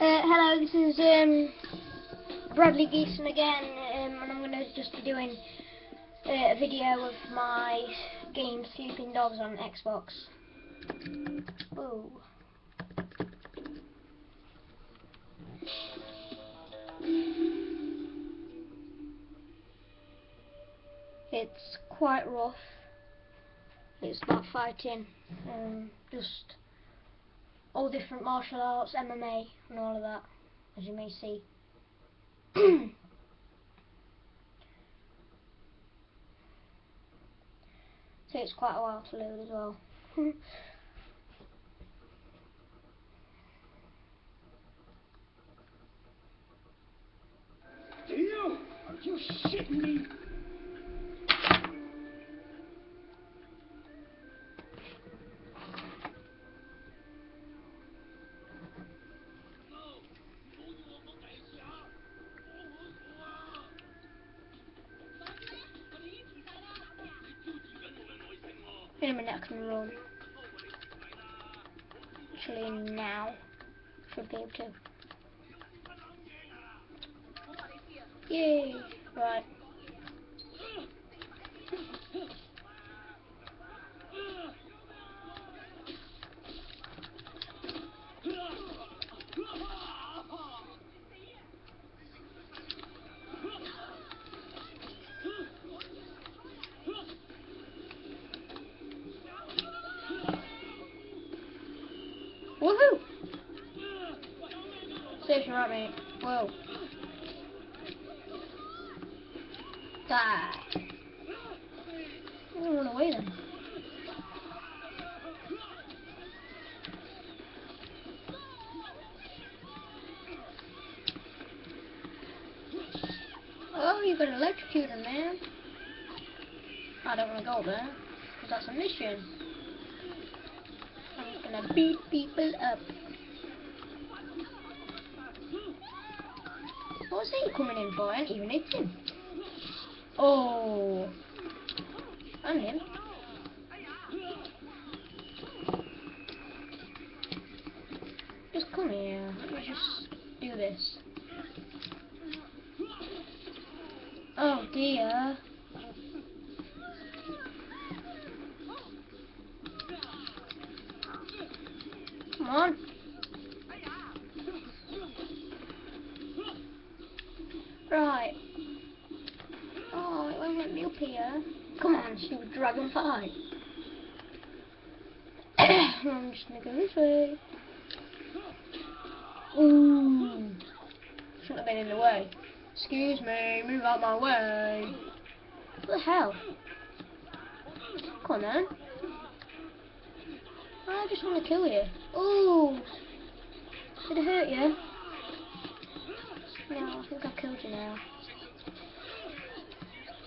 Hello, this is Bradley Geeson again, and I'm going to just be doing a video of my game Sleeping Dogs on Xbox. Whoa. It's quite rough. It's about fighting, just all different martial arts, MMA and all of that, as you may see. Takes quite a while to load as well. Damn! Are you shitting me? In a minute I can run. Actually now should be able to. Yay! Right. Woohoo! Station right, mate. Whoa. Die. I'm gonna run away then. Oh, you got electrocuted, man. I don't want to go there, because that's a mission. I'm gonna beat people up. What's he coming in for? I ain't even hit him. Oh. And him. Just come here. Let me just do this. Oh dear. Come on. Right. Oh, it won't let me up here. Come on, stupid dragonfly. I'm just gonna go this way. Ooh. Shouldn't have been in the way. Excuse me, move out my way. What the hell? Come on then. I just want to kill you. Ooh. Did it hurt you? No, I think I've killed you now.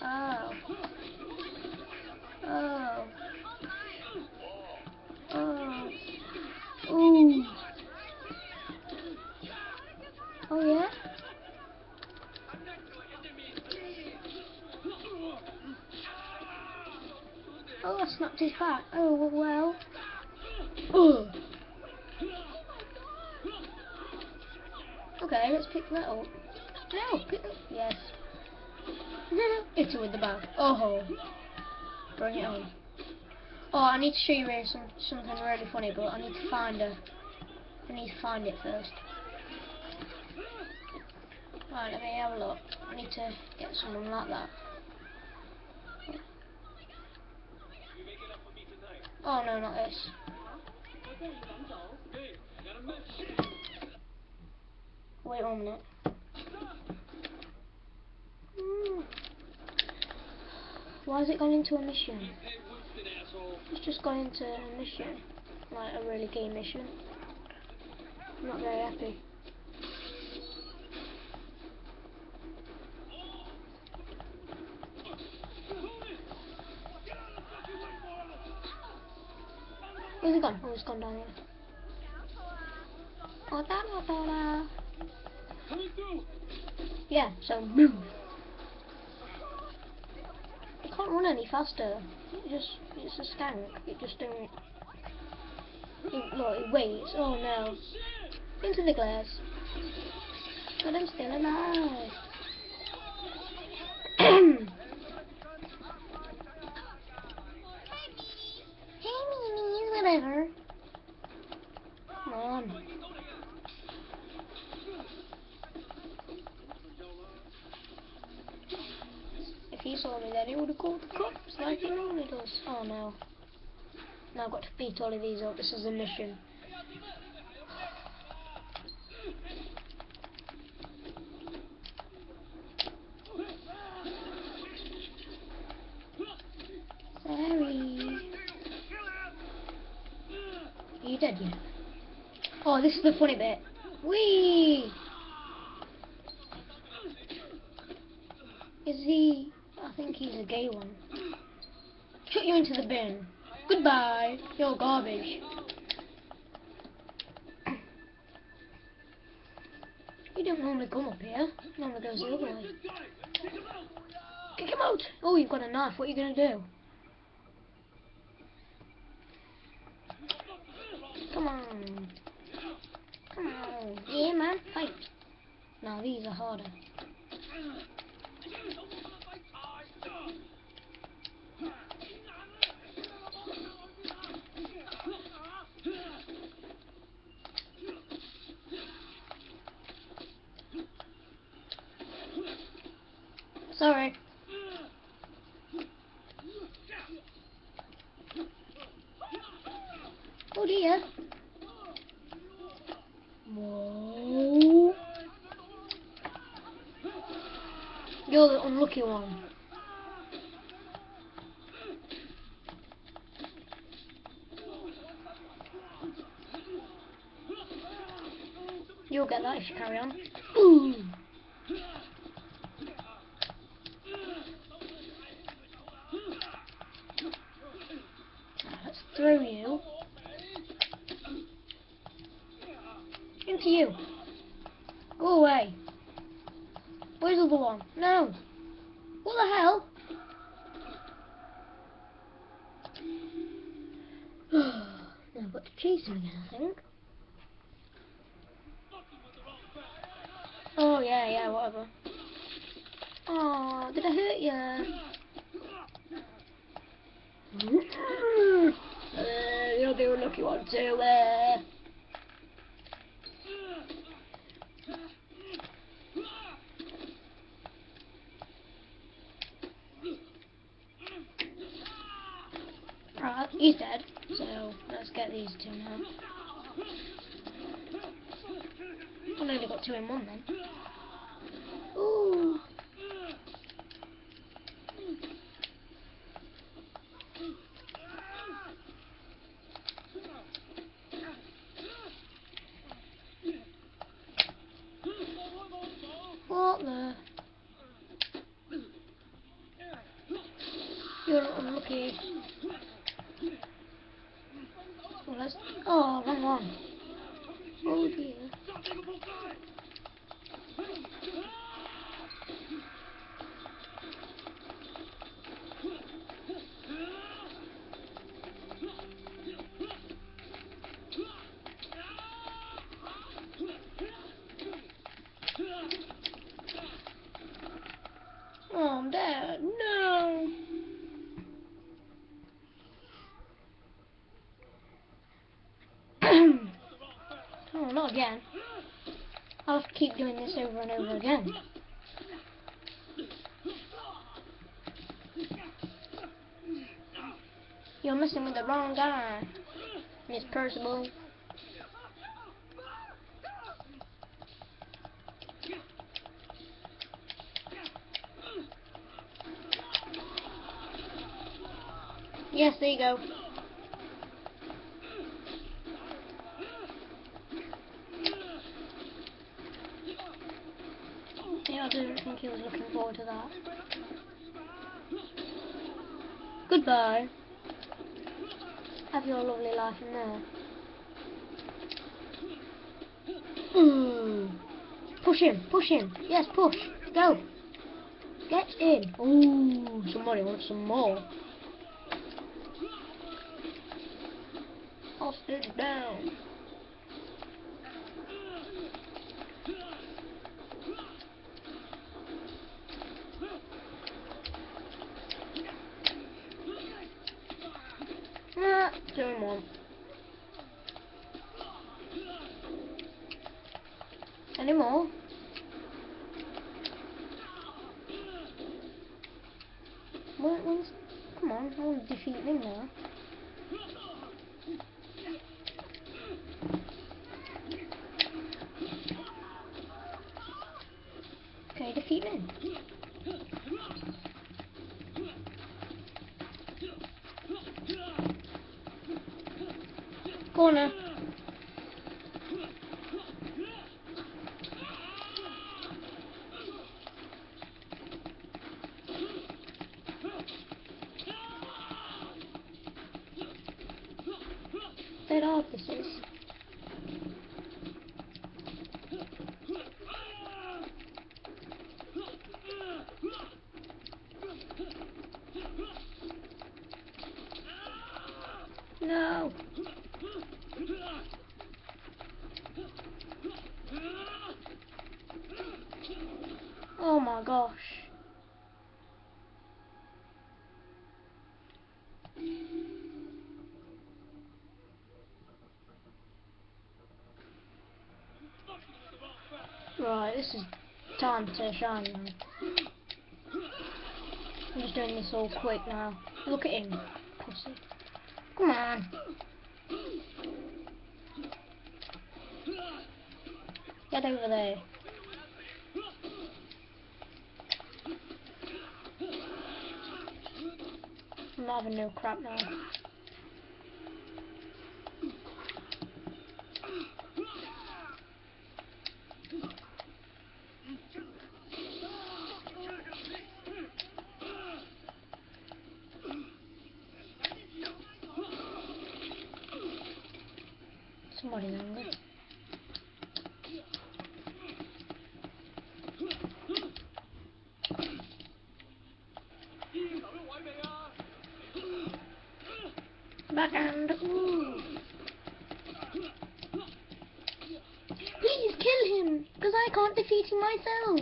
Oh. Oh. Oh. Ooh. Oh yeah? Oh, I snapped his back. Oh, well. Ugh. Okay, let's pick that up. No, pick up. Yes. Hit it with the bag. Oh. Bring it on. Oh, I need to show you here something really funny, but I need to find her. I need to find it first. Right, let me have a look. I need to get someone like that. Oh no, not this. Wait 1 minute. Why has it gone into a mission? It's just gone into a mission. Like a really gay mission. I'm not very happy. Where's it gone? Oh, it's gone down here. Oh, da. Yeah, so move. It can't run any faster. It's a skank. It just don't. Look, it waits. Oh no. Into the glass. But I'm still alive. Hey, Mimi, whatever. Come on. If he saw me then he would have called the cops like he normally does. Oh no. Now I've got to beat all of these up. This is a mission. Sorry. Are you dead yet? Oh, this is the funny bit. Whee! Is he... I think he's a gay one. Put you into the bin. Goodbye. You're garbage. You don't normally come up here. Normally goes the other way. Kick him out! Oh, you've got a knife. What are you going to do? Come on. Come on. Yeah, man. Fight. Now, these are harder. Sorry. Oh dear. Whoa. You're the unlucky one. You'll get that if you carry on. Ooh. Let's throw you into you. Go away. Where's the other one? No. What the hell? Now I've got to chase him again, I think. Oh yeah, whatever. Oh, did I hurt you? You're the unlucky one too. Right, he's dead. So let's get these two now. I've only got 2 in 1 then. Ooh. What the? You're unlucky. Well, let's... Oh, wrong one. Oh dear. Oh, I'm dead. No. Oh, not again. I'll have to keep doing this over and over again. You're messing with the wrong guy, Miss Percival. Yes, there you go. Yeah, I didn't think he was looking forward to that. Goodbye. Have your lovely life in there. Push him, push him. Yes, push. Go. Get in. Ooh, somebody wants some more. Hostage down. Doing one. Any more? Come on, I want to defeat him now. Okay, defeat him. Corner. Dead officers. No. Oh my gosh. Right, this is time to shine now. I'm just doing this all quick now. Look at him, pussy. Come on. Get over there. I'm not having no crap now. Somebody's angry. Backhand. Ooh. Please kill him, because I can't defeat him myself.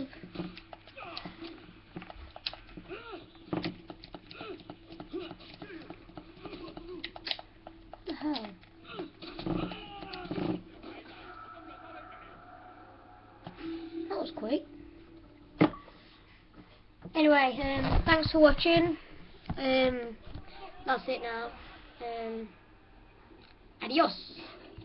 What the hell? That was quick. Anyway, thanks for watching. That's it now. Adios.